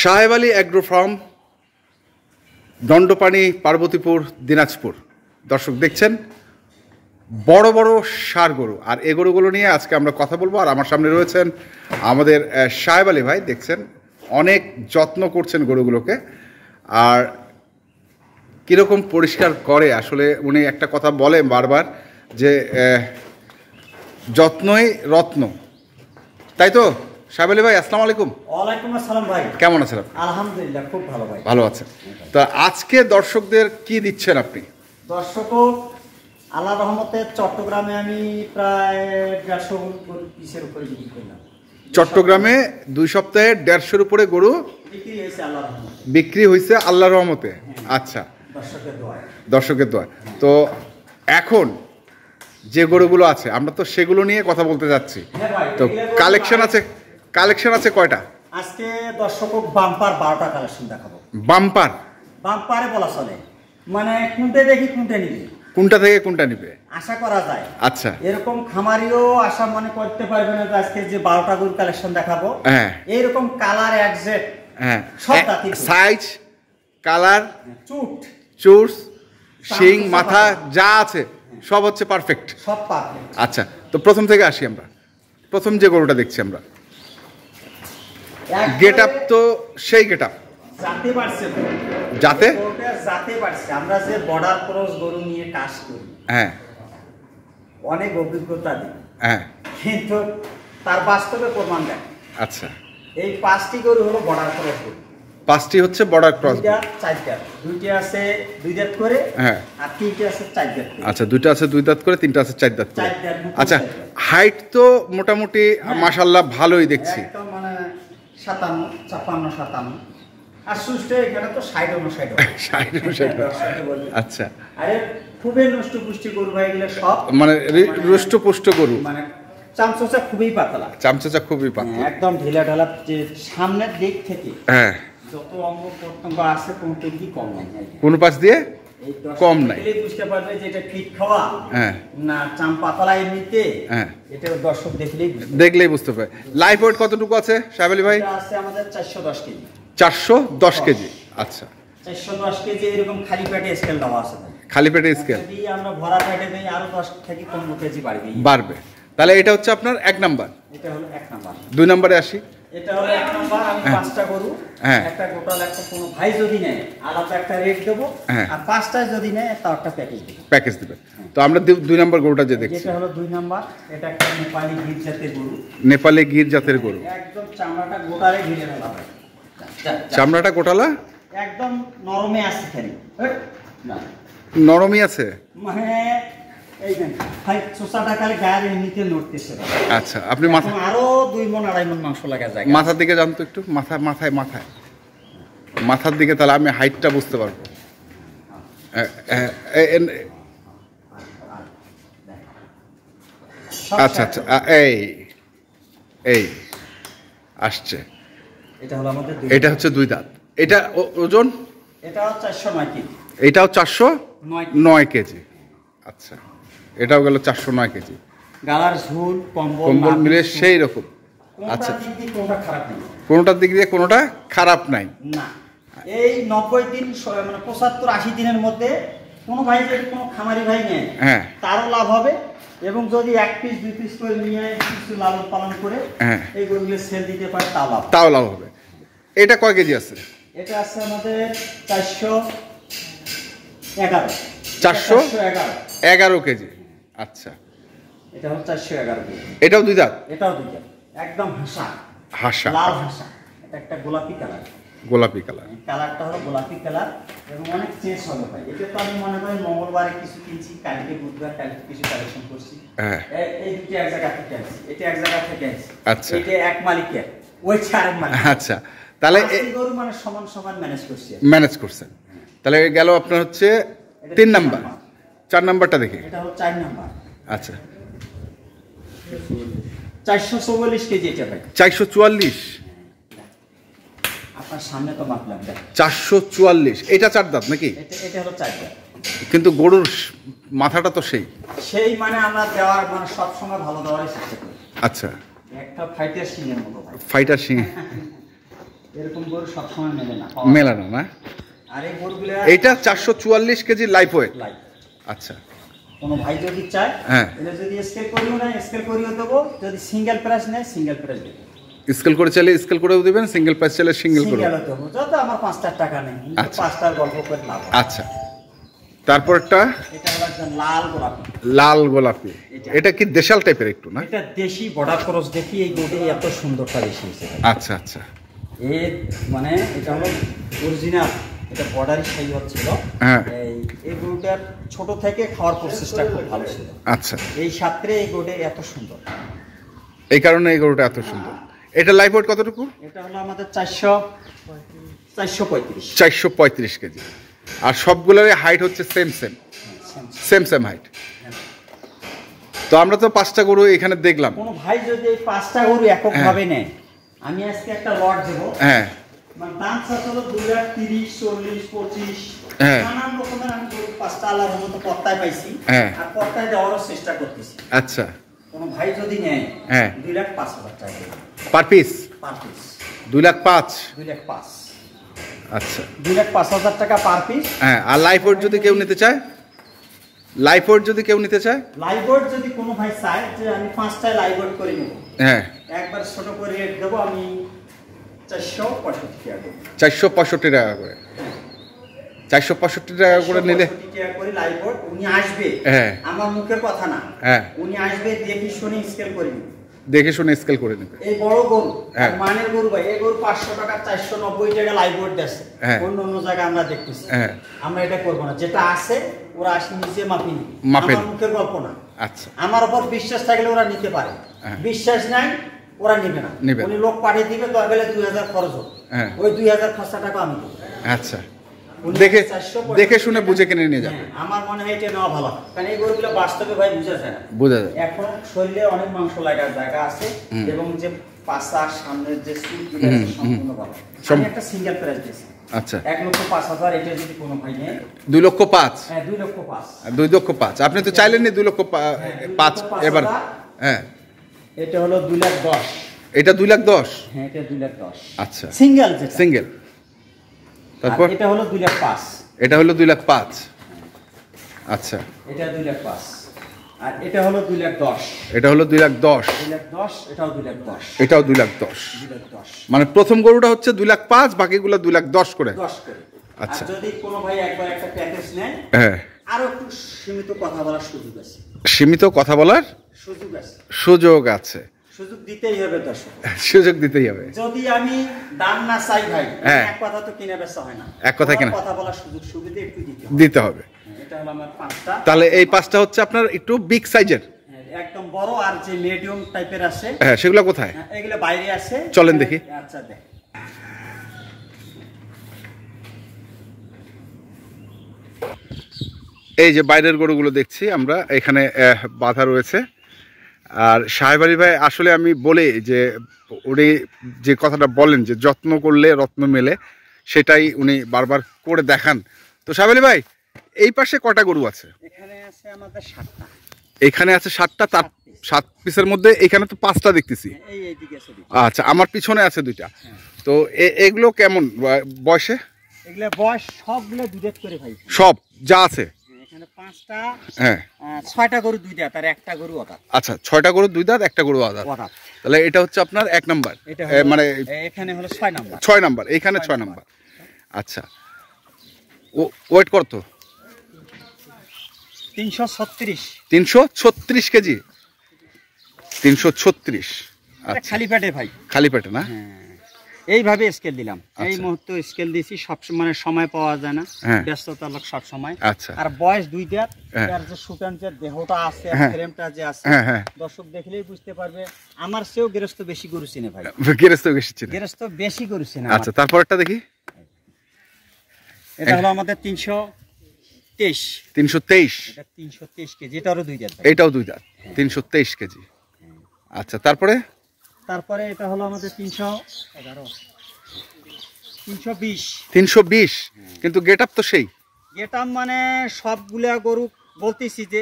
সাহেব Ali agro farm, দণ্ডপানি, Parbatipur, Dinajpur. দর্শক দেখছেন বড় বড় ষাঁড় গরু, আর এই গরুগুলো নিয়ে আজকে আমরা কথা বলবো। আর আমার সামনে রয়েছেন আমাদের সাহেব আলী ভাই। দেখছেন অনেক যত্ন করছেন গরুগুলোকে, আর কীরকম পরিষ্কার করে। আসলে উনি একটা কথা বলেন বারবার যে যত্নই রত্ন, তাই তো? সাহেব আলী ভাই, আসসালামু আলাইকুম। ওয়ালাইকুম আসসালাম ভাই, কেমন আছেন? আলহামদুলিল্লাহ, খুব ভালো ভাই। ভালো আছেন। তা আজকে দর্শকদের কি দিচ্ছেন আপনি? দর্শকও আল্লাহ রহমতে চট্টগ্রামে আমি প্রায় 150 পিসের উপরে বিক্রি করলাম। চট্টগ্রামে 2 সপ্তাহে 150-এর উপরে গরু বিক্রি হয়েছে আল্লাহ রহমতে। বিক্রি হয়েছে আল্লাহর রহমতে। আচ্ছা, দর্শকের দোয়ায়। দর্শকের দোয়া। তো এখন যে গরুগুলো আছে আমরা তো সেগুলো নিয়ে কথা বলতে যাচ্ছি। হ্যাঁ ভাই, তো কালেকশন আছে কয়টা? আজকে দর্শক বাম্পার 12টা কালেকশন দেখাবো। বাম্পার? বাম্পারে বলা চলে, মানে কোনটা দেখি কোনটা নিবে, কোনটা থেকে কোনটা নিবে আশা করা যায়। আচ্ছা, এরকম খামারিও আশা মনে করতে পারবে না যে আজকে যে 12টা গরুর কালেকশন দেখাবো, হ্যাঁ, এইরকম কালার একজ্যাক্ট, হ্যাঁ, সব জাতি, সাইজ, কালার, চুট, শিং, মাথা যা আছে সব হচ্ছে পারফেক্ট, সব পারফেক্ট। আচ্ছা, তো প্রথম থেকে আসি আমরা। প্রথম যে গরুটা দেখছি আমরা, গেট আপ তো সেই গেট আপ, জাতে পারছে, যাতে জাতে পারছে। আমরা যে বর্ডার ক্রস গরু নিয়ে কাজ করি, হ্যাঁ, অনেক অভিজ্ঞতা দিই, হ্যাঁ, কিন্তু তার বাস্তবে প্রমাণ দেয়। আচ্ছা, এই 5টি গরু হলো বর্ডার ক্রস গরু। 5টি হচ্ছে বর্ডার ক্রস, 2টা আছে 2 দাঁত করে, হ্যাঁ, আর 3টে আছে 4 দাঁত করে। আচ্ছা, 2টা আছে 2 দাঁত করে, 3টা আছে 4 দাঁত করে। আচ্ছা, হাইট তো মোটামুটি মাশাআল্লাহ ভালোই দেখছি, একদম মানে 57 আর সুস্থ এখানে তো 60 আচ্ছা, আরে খুবই নষ্ট পুষ্টি গরু ভাই, এগুলো সব মানে রুষ্টপুষ্ট গরু, মানে চামচা খুবই পাতলা, চামচা খুবই পাতলা, একদম ঢিলা ঢালা। যে সামনের দিক থেকে হ্যাঁ যত অঙ্গ প্রত্যঙ্গ আছে কোন দিকই কম নাই, কোন পাশ দিয়ে কম নাই। বুঝতে পারবে যে এটা ফিট খাওয়া, হ্যাঁ, না চাম পাতলা এমনিতে, হ্যাঁ, এটা দর্শক দেখলেই বুঝতে পারে। লাইফ ওয়েট কতটুকু আছে সাহেব আলী ভাই? এটা আছে আমাদের 410 কেজি। 410 কেজি, আচ্ছা, 410 কেজি। এরকম খালি পেটে স্কেল দেওয়া আছে, খালি পেটে স্কেল। যদি আমরা ভরা পেটে দেই আরো 10 থেকে 15 কেজি বাড়বে। তাহলে এটা হচ্ছে আপনার 1 নাম্বার। এটা হলো 1 নাম্বার। 2 নম্বরে আসি। এটা হলো 1 নাম্বার। আমি 5টা গরু, একটা গোটাল, একটা কোনো ভাই যদি নেয় আলাদা একটা রেট দেবো, আর 5টা যদি নেয় তাও একটা প্যাকেজ দেবে। তো আমরা 2 নাম্বার গরুটা যে দেখছি, এটা হলো 2 নাম্বার। এটা একটা নেপালি গির জাতের গরু, নেপালি গির জাতের গরু। একদম চামড়াটা গোটালে ঘিরে ফেলা হয়, চামড়াটা গোটালা, একদম নরমে আছে, খালি নরমই আছে, মানে এই দেন ভাই চোষাটা খালি গায়ের এমনিতে নড়তেছে। আচ্ছা, আপনি মাথা আরো 2 মণ 2.5 মণ মাংস লাগা যায়। মাথার দিকে যান তো একটু, মাথার দিকে, তাহলে আমি হাইটটা বুঝতে পারবো। আচ্ছা আচ্ছা, এই আসছে। এটা হলো আমাদের, এটা হচ্ছে 2 দাঁত। এটা ওজন? এটাও 409 কেজি। এটাও 409 কেজি। আচ্ছা, এটাও গেল 409 কেজি। গালার ঝুল কম্বল মিলে সেই রকম। আচ্ছা, কোনোটার দিক দিয়ে কোনোটা খারাপ নাই না। এই 90 দিন মানে 75-80 দিনের মধ্যে কোনো ভাই যদি কোনো খামারি ভাই নেয়, হ্যাঁ, তারও লাভ হবে। এবং যদি 1 পিস 2 পিস করে নিয়ে কিছু লালন পালন করে এই গরুগুলো সেল দিতে পারে, তাও লাভ হবে। এটা কয় কেজি আছে? এটা আছে আমাদের 411 কেজি। আচ্ছা, এটা হলো 411 কেজি। এটাও 2 দাঁত? এটাও 2 দাঁত, একদম হাসা লাল হাসা। এটা একটা গোলাপি কালার, কালারটা হলো গোলাপি কালার, এবং অনেক চেঞ্জ হবে ভাই। এটা তো আমি মনে করি মঙ্গলবারে কিছু কিনছি, কালকে বুধবার, কালকে কিছু কালেকশন করছি। এই দুটো এক জায়গা থেকে আনছি, এটা এক জায়গা থেকে আনছি। আচ্ছা, এটা এক মালিকের, ওই আরেক মালিক। আচ্ছা, তাহলে গরু মানে সমান ম্যানেজ করছেন। তাহলে গেল আপনার হচ্ছে 3 নাম্বার। 4 নাম্বারটা দেখি। এটা হলো 4 নাম্বার। আচ্ছা, 444 কেজি এটা ভাই। 444? আপনার সামনে তো মাপলাম, 444। এটা 4 দাঁত নাকি? এটা হলো 4 দাঁত, কিন্তু গরুর মাথাটা তো সেই মানে আমরা দেওয়ার মানে সব সময় ভালো দেওয়ারই চেষ্টা করি। আচ্ছা, একটা ফাইটার সিংয়ের মতো ভাই, ফাইটার সিং। এরকম গরু সবসময় মেলে না, মেলে না। আর এই গরুগুলো এইটা 444 কেজি লাইফ ওয়েট। আচ্ছা, কোনো ভাই যদি চায় এটা যদি স্কেল করিও না স্কেল করিও দেবো, যদি সিঙ্গেল প্রাইস নেয় সিঙ্গেল প্রাইস দেবো। স্কেল করে চাইলে স্কেল করেও দিবেন, সিঙ্গেল প্রাইস চাইলে সিঙ্গেল করে দেবো। যত আমার 5 টাকা নেই, 5টার গল্প করে লাভ। আচ্ছা, তারপরটা এটা হলো একদম লাল গোলাপি। লাল গোলাপি, এটা কি দেশাল টাইপের একটু না? এটা দেশি বর্ডার ক্রস দেখি এই গরুটি এত সুন্দরটা বেশি হয়েছে। আচ্ছা আচ্ছা, এর মানে এটা হলো অরিজিনাল, এটা বর্ডারি সাইজ হচ্ছিল। এই গরুটার ছোট থেকে খাওয়ার প্রসেসটা খুব ভালো ছিল। আচ্ছা, এই সাথে এই গরুটা এত সুন্দর, এই কারণে এই গরুটা এত সুন্দর। এটা লাইফ ওয়েট কতটুকু? এটা হলো আমাদের 435 কেজি। আর সবগুলোর হাইট হচ্ছে সেম হাইট। তো আমরা তো 5টা গরু এখানে দেখলাম। কোন ভাই যদি এই 5টা গরু একক ভাবে নেয়, আমি আজকে একটা লট দেব। মানে দাম হলো 2,30,000, 40, 25 নানান রকমের আমি গরু 5টা আলাদা মতো পত্তায় পাইছি, আর পত্তায় দেওয়ারও চেষ্টা করতেছি। আচ্ছা, কোন ভাই যদি নেয় 2,05,000 টাকা পার পিস। 2,05,000। 2,05,000। আচ্ছা, 2,05,000 টাকা পার পিস। আর লাইফ ওয়েট যদি কেউ নিতে চায়, লাইফ ওয়েট যদি কোনো ভাই চায় যে আমি 5টায় লাইভ ওয়েট করে নেব, একবার ছোট করে রেট দেবো আমি 465 টাকা দেব। 465 টাকা করে। 465 টাকা করে নিলে টাকা করে লাইভ ওয়েট উনি আসবে। আমার মুখের কথা না, উনি আসবে, দেখি শুনে স্কেল করে নেবে, এই বড় গরু মানের গরু ভাই, এই গরু 500 টাকা 490 টাকা লাইভ ওয়েট আছে। অন্য জায়গায় আমরা দেখতেছি, আমরা এটা করবো না। যেটা আছে ওরা আসে নিচে মাপি নিবে, আমার মুখের গল্প না। আচ্ছা, আমার উপর বিশ্বাস থাকলে ওরা নিতে পারে, বিশ্বাস নাই ওরা নিবে না। উনি লোক পাঠিয়ে দিবে, দরকার 2000 খরচ হোক, ওই 2000 খরচা টাকা আমি দেবো। আচ্ছা, দেখে শুনে বুঝে কিনে নিয়ে যাবে। আমার মনে হয় এটা নেওয়া ভালো, কারণ এই গরুগুলো বাস্তবে ভাই বোঝা যায় না। এখন শরীরে অনেক মাংস লাগার জায়গা আছে, এবং যে পাছার সামনের যে চুলগুলো সম্পূর্ণ ভালো। আমি একটা সিঙ্গেল প্রাইস দিয়েছি। আচ্ছা, 1,05,000। এটা যদি কোনো ভাই নেয় 2,05,000। 2,05,000। আপনি তো চাইলেন 2,05,000 এবার। এটা হলো 2,10,000। এটা 2,10,000। এটা 2,10,000। আচ্ছা, সিঙ্গেল। তারপর এটা হলো 2,05,000। এটা হলো 2,05,000। আচ্ছা, এটা 2,05,000। আর এটা হলো 2,10,000। এটা হলো 2,10,000। এটাও 2,10,000। এটাও 2,10,000। মানে প্রথম গরুটা হচ্ছে 2,05,000, বাকিগুলো 2,10,000 করে। আচ্ছা, যদি কোনো ভাই একবার একটা প্যাকেজ নেয়, আরো একটু সীমিত কথা বলার সুযোগ আছে। সুযোগ আছে। সুযোগ দিতেই হবে দর্শক, যদি আমি দাম না চাই ভাই, এক কথা তো কিনে বেচা হয় না, কথা বলার সুযোগ সুবিধা একটু দিতে হবে। এটা হলো আমার 5টা। তাহলে এই 5টা হচ্ছে আপনার একটু বিগ সাইজের, একদম বড়। আর যে মিডিয়াম টাইপের আছে সেগুলো কোথায়? এগুলো বাইরে আছে, চলেন দেখি। আচ্ছা, দেখ। এই যে বাইরের গরুগুলো দেখছি আমরা, এখানে বাঁধা রয়েছে। আর সাহেব আলী ভাই, আসলে আমি বলি যে উনি যে কথাটা বলেন যে যত্ন করলে রত্ন মেলে, সেটাই উনি বারবার করে দেখান। তো সাহেব আলী ভাই, এই পাশে কটা গরু আছে? এখানে আছে আমাদের 7টা। এখানে আছে 7টা, তার 7 পিসের মধ্যে এখানে তো 5টা দেখতেছি। আচ্ছা, আমার পিছনে আছে 2টা। তো এগুলো কেমন বয়সে? এগুলো বয়স সবগুলো দুধের করে ভাই, সব যা আছে এখানে 5টা। 6টা গরু 2 দাঁত আর একটা গরু আদাত। আচ্ছা, 6টা গরু 2 দাঁত, একটা গরু আদাত। তাহলে এটা হচ্ছে আপনার 1 নাম্বার, মানে এখানে হলো 6 নাম্বার। 6 নাম্বার, এখানে 6 নাম্বার। আচ্ছা, ওয়েট কত? 336 কেজি। 336। আচ্ছা, খালি পেটে ভাই, খালি পেটে না? এইভাবে স্কেল দিলাম। এই মুহূর্তে স্কেল দিছি, সব মানে সময় পাওয়া যায় না, ব্যস্ততা লোক সব সময়। আচ্ছা, আর বয়স 2 দাঁত, আর যে সুটান যে দেহটা আছে, ফ্রেমটা যে আছে, দর্শক দেখলেই বুঝতে পারবে আমার চেয়েও গৃহস্থ বেশি গরু চিনে ভাই। গৃহস্থ বেশি গরু চিনে। আচ্ছা, তারপরটা দেখি। এটা হলো আমাদের 323। এটা 323 কেজি। এটারও 2 দাঁত। এটাও 2 দাঁত, 323 কেজি। আচ্ছা, তারপরে এটা হলো আমাদের 320। কিন্তু গেটআপ তো সেই গেটআপ, মানে সবগুলা গরু বলতেছি যে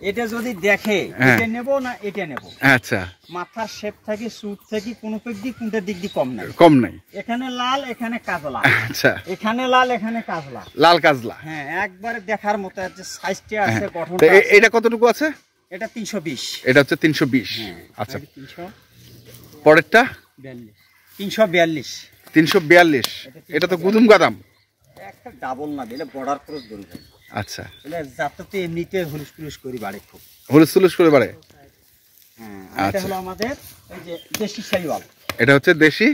এটা যদি দেখে হ্যাঁ। এটা নেব না এটা নেব, আচ্ছা, মাথার শেপ থেকে সুট থেকে কোনো দিক কোনটার দিক দিয়ে কম নাই। কম নাই। এখানে লাল এখানে কাজলা, আচ্ছা, এখানে লাল এখানে কাজলা, লাল কাজলা। হ্যাঁ একবারে দেখার মতো আছে, সাইজটা আছে, হ্যাঁ। গঠনটা তো আছে। এটা কতটুকু আছে? এটা 320। এটা হচ্ছে 320। হ্যাঁ আচ্ছা, 342 পরেরটা 342। 342। এটা তো গুদুম গাদাম। একটা ডাবল না দিলে বর্ডার ক্রস গরু ভাই। আচ্ছা, এটা যাতে এমনিতে হুলুস টুলুস করি বাড়ে খুব। হুলুস তুলুস করে বাড়ে। হ্যাঁ, আর এটা আচ্ছা। হলো আমাদের এই যে দেশি শাইওয়াল। এটা হচ্ছে দেশি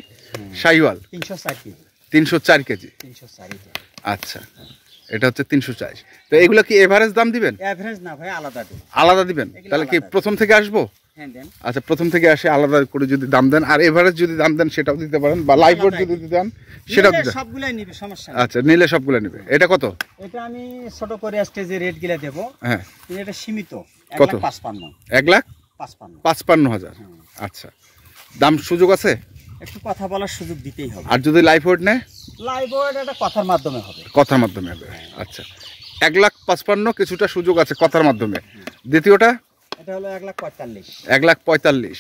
শাইওয়াল, 304 কেজি। 304 কেজি। 304 কেজি। আচ্ছা, এটা হচ্ছে 340। তো এগুলো কি এভারেজ দাম দিবেন? এভারেজ না ভাই, আলাদা দিন। আলাদা দিবেন? এগুলো তাহলে কি আলাদা। প্রথম থেকে আসবো? হ্যাঁ দেন। আচ্ছা, প্রথম থেকে আসে আলাদা করে যদি দাম দেন, আর এভারেজ যদি দাম দেন সেটাও দিতে পারেন, বা লাইভ বোর্ড যদি দেন সেটাও নিলে দিতে। সবগুলাই নিবে, সমস্যা নেই। আচ্ছা, নিলে সবগুলো নেবে। এটা কত? এটা আমি ছোট করে স্টেজে রেট গিলা দেব। হ্যাঁ, কিন্তু এটা সীমিত। কত? 1,55,000। 1,55,000। 1,55,000। আচ্ছা, দাম সুযোগ আছে? একটু কথা বলার সুযোগ দিতেই হবে। আর যদি লাইভ বোর্ড নেয়? লাইভ ওয়েট এটা কথার মাধ্যমে হবে। কথার মাধ্যমে হবে। আচ্ছা, 1,55,000 কিছুটা সুযোগ আছে কথার মাধ্যমে। দ্বিতীয়টা এটা হলো 1,45,000। 1,45,000,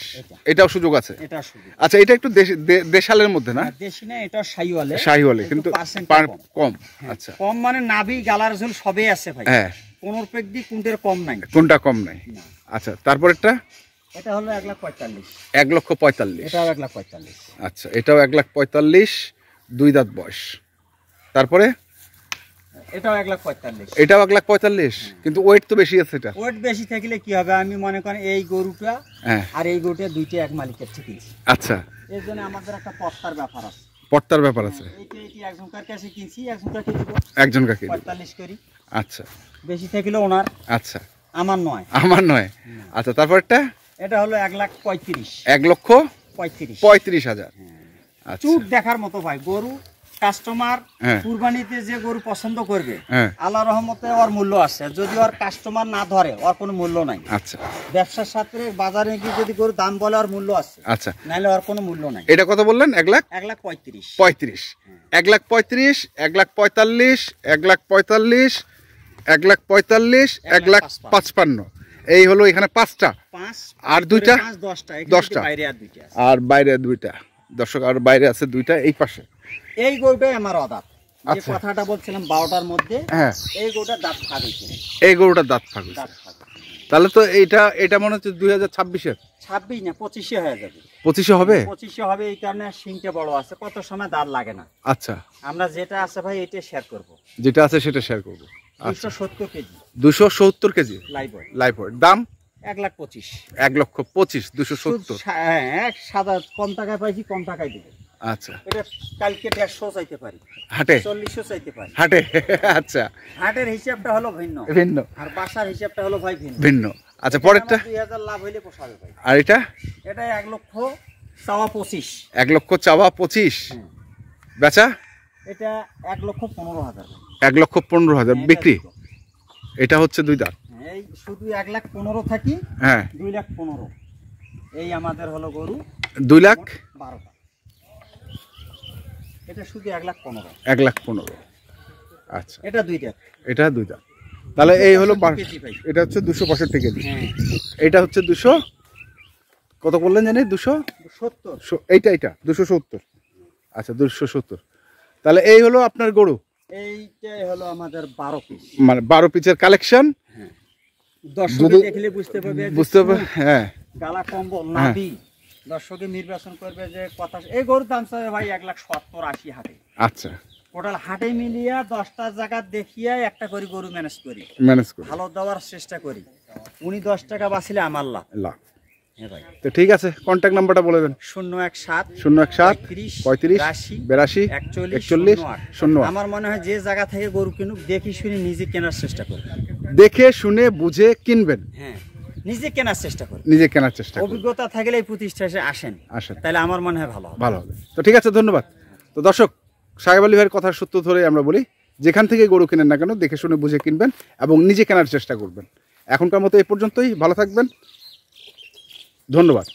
এটাও সুযোগ আছে। এটা শুধু আচ্ছা, এটা একটু দেশালের মধ্যে না? দেশি না, এটা শাইওয়ালে। শাহিওয়ালে, কিন্তু কম। আচ্ছা, কম মানে নাভি গালার ঝোল সবই আছে ভাই। হ্যাঁ, কোনোর পেক দিয়ে কোনটার কম নাই। কোনটা কম নাই? না। আচ্ছা, তারপরেরটা এটা হলো 1,45,000। 1,45,000। এটাও 1,45,000। আচ্ছা, এটাও 1,45,000, 2 দাঁত বয়স। তারপরে এটাও 1,45,000। এটাও 1,45,000, কিন্তু ওয়েট তো বেশি আছে এটা। ওয়েট বেশি থাকলে কি হবে, আমি মনে করেন এই গরুটা হ্যাঁ, আর এই গরুটা দুইটা এক মালিকের থেকে কিনছি। আচ্ছা, এর জন্য আমাদের একটা পত্তার ব্যাপার আছে। পর্তার ব্যাপার আছে। এটি একজনকার কাছে কিনছি, একজনকার দিব একজন কাকে? 45 করি। আচ্ছা, বেশি থাকলে ওনার, আচ্ছা, আমার নয়। আমার নয়। আচ্ছা, তারপরটা এটা হলো 1,35,000। 1,35,000। আচ্ছা, চুট দেখার মতো ভাই গরু। কাস্টমার হ্যাঁ। কুরবানিতে যে গরু পছন্দ করবে, হ্যাঁ, আল্লাহ রহমতে ওর মূল্য আছে। যদি ওর কাস্টমার না ধরে ওর কোনো মূল্য নাই। আচ্ছা, ব্যবসার সাথে বাজারে গিয়ে যদি গরু দাম বলে ওর মূল্য আছে, আচ্ছা। নাহলে ওর কোনো মূল্য নাই। এটা কত বললেন? 1,35,000। 1,35,000, 1,35,000, 1,45,000, 1,45,000, 1,55,000। এই হলো এখানে 5টা। পাঁচ আর দুইটা? 10টা। 10টা। বাইরে আর দুইটা আছে। আর বাইরে 2টা। দর্শক, আর বাইরে আছে 2টা এই পাশে। এই গরুটাই আমার অদাত। যে আচ্ছা। কথাটা বলছিলাম 12টার মধ্যে, হ্যাঁ, এই গরুটার দাঁত ফাঁক হয়েছে। এই গরুটার দাঁত ফাঁক হয়েছে। দাঁত ফাঁক। তাহলে তো এটা মনে হচ্ছে 2026-এর। 26 না 25 হয়ে যাবে। 25 হবে? 25 হবে, এই কারণে শিংটা বড় আছে, কত সময় দাঁত লাগে না। আচ্ছা, আমরা যেটা আছে ভাই এটা শেয়ার করব। যেটা আছে সেটা শেয়ার করবো। আচ্ছা, 270 KG 270 KG live weight. Live weight. দাম 1,25,000। 1,25,000, 270। হ্যাঁ, সাদা কম টাকায় পাইছি, কম টাকায় দেবে। আচ্ছা, এটা কালকে 150 চাইতে পারি, হাটে 40 চাইতে পারি। হাটে আচ্ছা, হাটের হিসাবটা হলো ভিন্ন, ভিন্ন আর বাসার হিসাবটা হলো ভাই ভিন্ন। ভিন্ন। আচ্ছা, পরেরটা? 2,000 লাভ হইলে পোষাবে ভাই। আর এটা? এটা 1 লক্ষ চাওয়া 25। 1 লক্ষ চাওয়া 25, বেচা এটা 1,15,000। 1,15,000 বিক্রি। এটা হচ্ছে 2 দাঁত। এই শুধু 1,15,000 থাকি, হ্যাঁ, 2,15,000। এই আমাদের হলো গরু 2,12,000। এটা শুধু 1,15,000। 1,15,000। আচ্ছা, এটা দুইটা। এটা 2 দাঁত। তাহলে এই হলো 265 কেজি ভাই। এটা হচ্ছে 265 কেজি। হ্যাঁ, এটা হচ্ছে 200 কত বললেন জানি? 70। এইটা 270। আচ্ছা, 270। তাহলে এই হলো আপনার গরু। এইটাই হলো আমাদের 12 পিস। মানে 12 পিসের কালেকশন। দর্শকে দেখলে বুঝতে পারবে, বুঝতে পারবে। হ্যাঁ, গালা কম্বল নাভি। দর্শকে নির্বাচন করবে যে কথা। এই গরুর দাম চাবে ভাই 1,70,000-80 হাটে। আচ্ছা, টোটাল হাটে মিলিয়া 10টা জায়গা দেখিয়া একটা করে গরু ম্যানেজ করি, ভালো দেওয়ার চেষ্টা করি। উনি 10 টাকা বাঁচিলে আমার লাভ। হ্যাঁ ভাই। তো ঠিক আছে, কন্ট্যাক্ট নাম্বারটা বলে দেন। 017 017 35 82 41 08। আমার মনে হয় যে জায়গা থেকে গরু কিনুক দেখি শুনে নিজে কেনার চেষ্টা করবে। দেখে শুনে বুঝে কিনবেন। হ্যাঁ, নিজে কেনার চেষ্টা করবে। নিজে কেনার চেষ্টা করবেন। অভিজ্ঞতা থাকলে এই প্রতিষ্ঠানে আসেন, তাহলে আমার মনে হয় ভালো হবে। তো ঠিক আছে, ধন্যবাদ। তো দর্শক, সাহেব আলী ভাইয়ের কথার সূত্র ধরে আমরা বলি, যেখান থেকে গরু কিনেন না কেন দেখে শুনে বুঝে কিনবেন এবং নিজে কেনার চেষ্টা করবেন। এখনকার মতো এই পর্যন্তই। ভালো থাকবেন, ধন্যবাদ।